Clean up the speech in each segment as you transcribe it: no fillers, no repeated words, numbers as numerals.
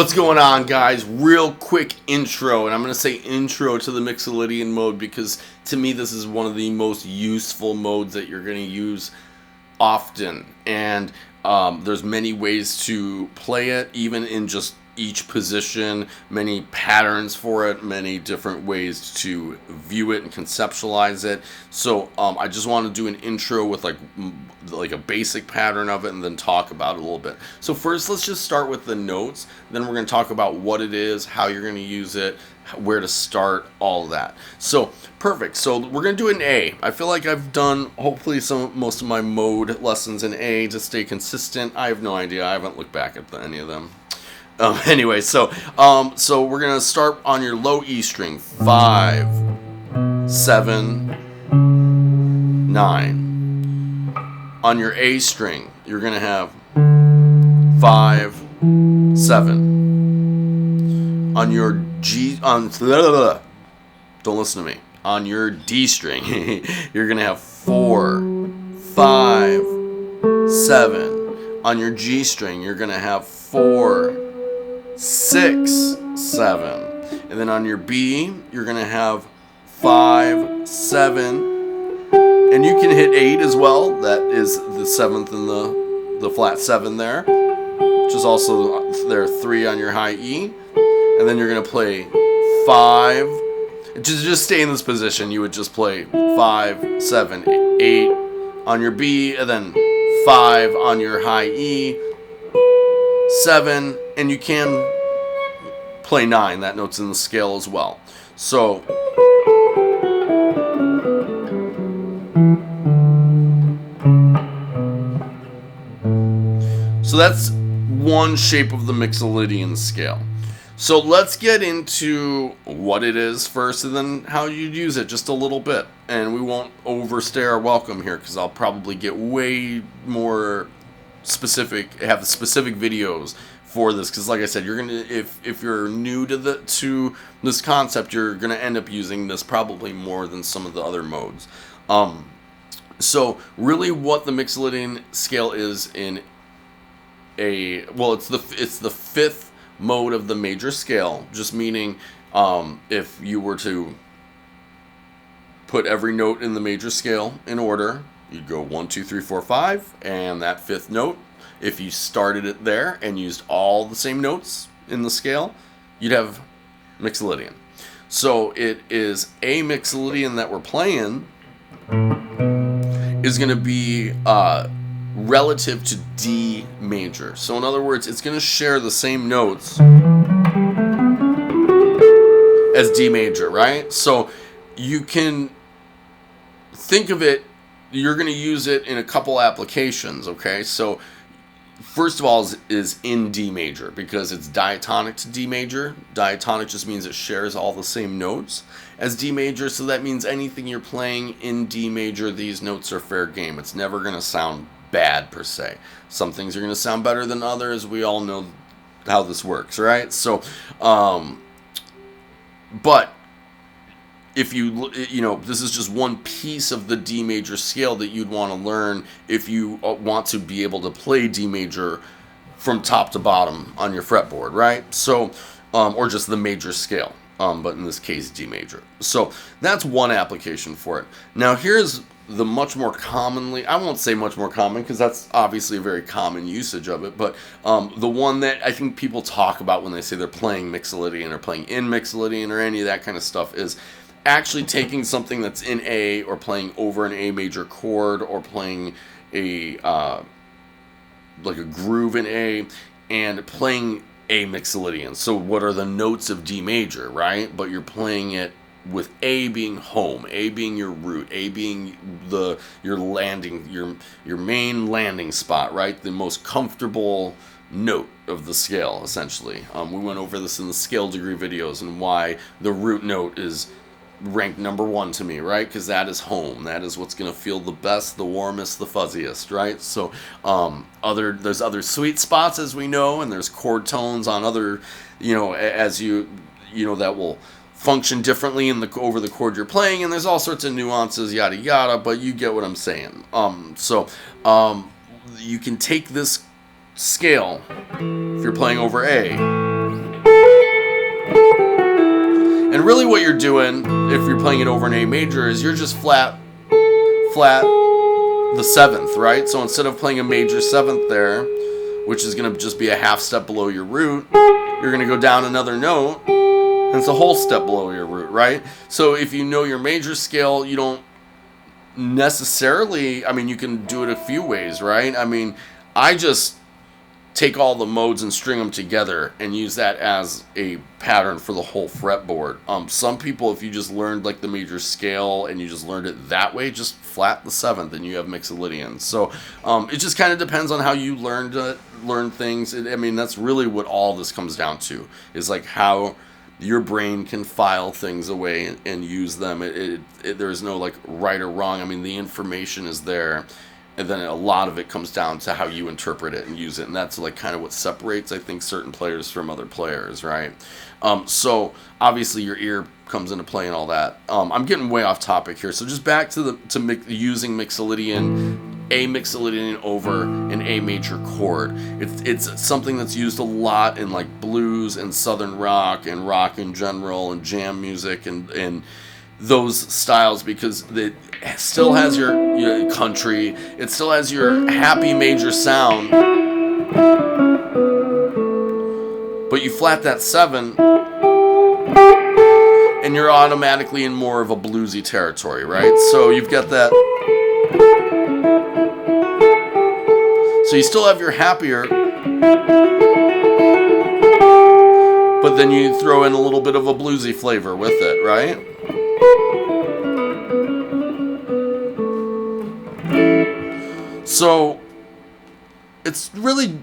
What's going on, guys? Real quick intro, and I'm going to say intro to the Mixolydian mode because to me this is one of the most useful modes that you're going to use often, and there's many ways to play it, even in just each position, many patterns for it, many different ways to view it and conceptualize it. So I just want to do an intro with like a basic pattern of it and then talk about it a little bit. So first, let's just start with the notes. Then we're going to talk about what it is, how you're going to use it, where to start, all of that. So perfect. So we're going to do an A. I feel like I've done hopefully most of my mode lessons in A to stay consistent. I have no idea. I haven't looked back at any of them. Anyway, so we're gonna start on your low E string, 5, 7, 9. On your A string, you're gonna have 5, 7. On your don't listen to me. On your D string, you're gonna have 4, 5, 7. On your G string, you're gonna have 4, 6, 7, and then on your B you're gonna have 5, 7, and you can hit 8 as well. That is the 7th and the flat 7 there, which is also there 3 on your high E, and then you're gonna play 5. Just stay in this position. You would just play 5, 7, 8 on your B, and then 5 on your high E, 7, and you can play 9. That note's in the scale as well. So that's one shape of the Mixolydian scale. So let's get into what it is first, and then how you'd use it just a little bit. And we won't overstay our welcome here because I'll probably get way more specific, have specific videos for this, because like I said, you're gonna, if you're new to this concept, you're gonna end up using this probably more than some of the other modes. So really what the Mixolydian scale is in it's the 5th mode of the major scale, just meaning if you were to put every note in the major scale in order, you'd go 1, 2, 3, 4, 5, and that 5th note, if you started it there and used all the same notes in the scale, you'd have Mixolydian. So it is A Mixolydian that we're playing is going to be relative to D major. So in other words, it's going to share the same notes as D major, right? So you can think of it, you're going to use it in a couple applications, okay? So first of all is in D major, because it's diatonic to D major. Diatonic just means it shares all the same notes as D major, so that means anything you're playing in D major, these notes are fair game. It's never going to sound bad per se. Some things are going to sound better than others. We all know how this works, right? So, but if you this is just one piece of the D major scale that you'd want to learn if you want to be able to play D major from top to bottom on your fretboard, right? So, or just the major scale, but in this case, D major. So that's one application for it. Now here's the much more commonly, I won't say much more common because that's obviously a very common usage of it, but the one that I think people talk about when they say they're playing Mixolydian or playing in Mixolydian or any of that kind of stuff is actually taking something that's in A, or playing over an A major chord, or playing a like a groove in A, and playing A Mixolydian. So what are the notes of D major, right? But you're playing it with A being home, A being your root, A being your landing, your main landing spot, right? The most comfortable note of the scale, essentially. We went over this in the scale degree videos and why the root note is ranked number 1 to me, right? Because that is home. That is what's going to feel the best, the warmest, the fuzziest, right? So there's other sweet spots, as we know, and there's chord tones on other, as that will function differently over the chord you're playing, and there's all sorts of nuances, yada yada, but you get what I'm saying. So you can take this scale, if you're playing over A, And really what you're doing, if you're playing it over an A major, is you're just flat the 7th, right? So instead of playing a major 7th there, which is going to just be a half step below your root, you're going to go down another note, and it's a whole step below your root, right? So if you know your major scale, you don't necessarily, I mean, you can do it a few ways, right? I mean, I just take all the modes and string them together and use that as a pattern for the whole fretboard. Some people, if you just learned like the major scale and you just learned it that way, just flat the 7th and you have Mixolydian. So it just kind of depends on how you learn things. I mean, that's really what all this comes down to, is like how your brain can file things away and use them. There's no like right or wrong. I mean, the information is there. And then a lot of it comes down to how you interpret it and use it. And that's like kind of what separates, I think, certain players from other players, right? So obviously your ear comes into play and all that. I'm getting way off topic here. So just back to using Mixolydian, a Mixolydian over an A major chord. It's something that's used a lot in like blues and southern rock and rock in general and jam music and those styles, because it still has your country, it still has your happy major sound, but you flat that 7 and you're automatically in more of a bluesy territory, right? So you've got that, so you still have your happier, but then you throw in a little bit of a bluesy flavor with it, right? So it's really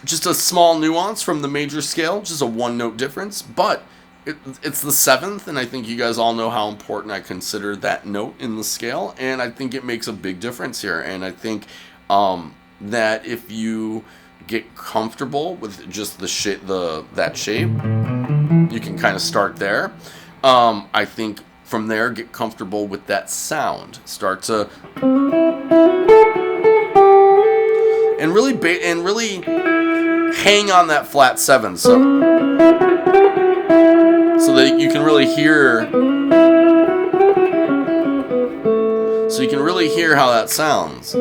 just a small nuance from the major scale, just a 1-note difference, but it's the 7th, and I think you guys all know how important I consider that note in the scale, and I think it makes a big difference here. And I think that if you get comfortable with just the that shape, you can kind of start there. I think from there, get comfortable with that sound. Start to and really hang on that flat 7, so that you can really hear. So you can really hear how that sounds.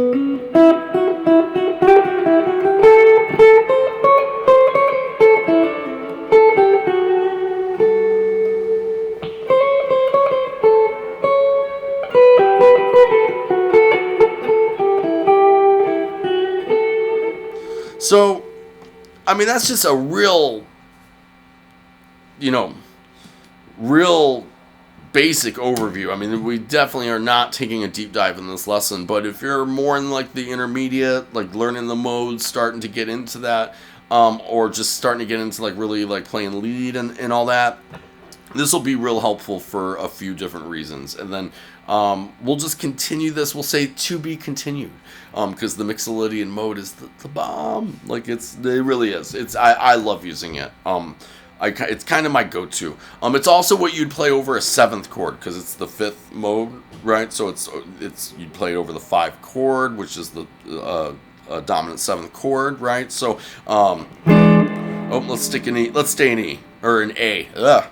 So, I mean, that's just a real basic overview. I mean, we definitely are not taking a deep dive in this lesson, but if you're more in like the intermediate, like learning the modes, starting to get into that, or just starting to get into like really like playing lead and all that, this will be real helpful for a few different reasons. And then we'll just continue this. We'll say to be continued, because the Mixolydian mode is the bomb. Like it really is. I love using it. It's kind of my go-to. It's also what you'd play over a 7th chord, because it's the 5th mode, right? So it's you'd play it over the 5 chord, which is the dominant 7th chord, right? So let's stay in E or an A. Ugh.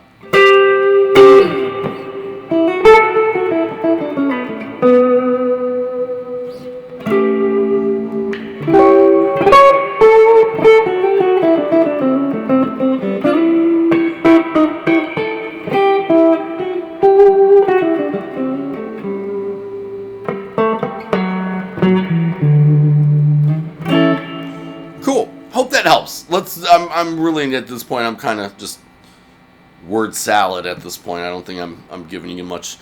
Cool. Hope that helps. I'm really at this point. I'm kind of just word salad at this point. I don't think I'm giving you much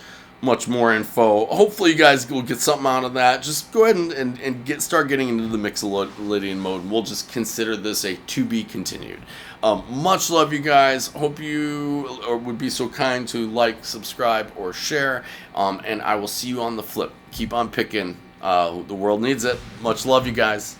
more info. Hopefully you guys will get something out of that. Just go ahead and start getting into the Mixolydian mode. We'll just consider this a to be continued. Much love, you guys. Hope you would be so kind to like, subscribe, or share. And I will see you on the flip. Keep on picking. The world needs it. Much love, you guys.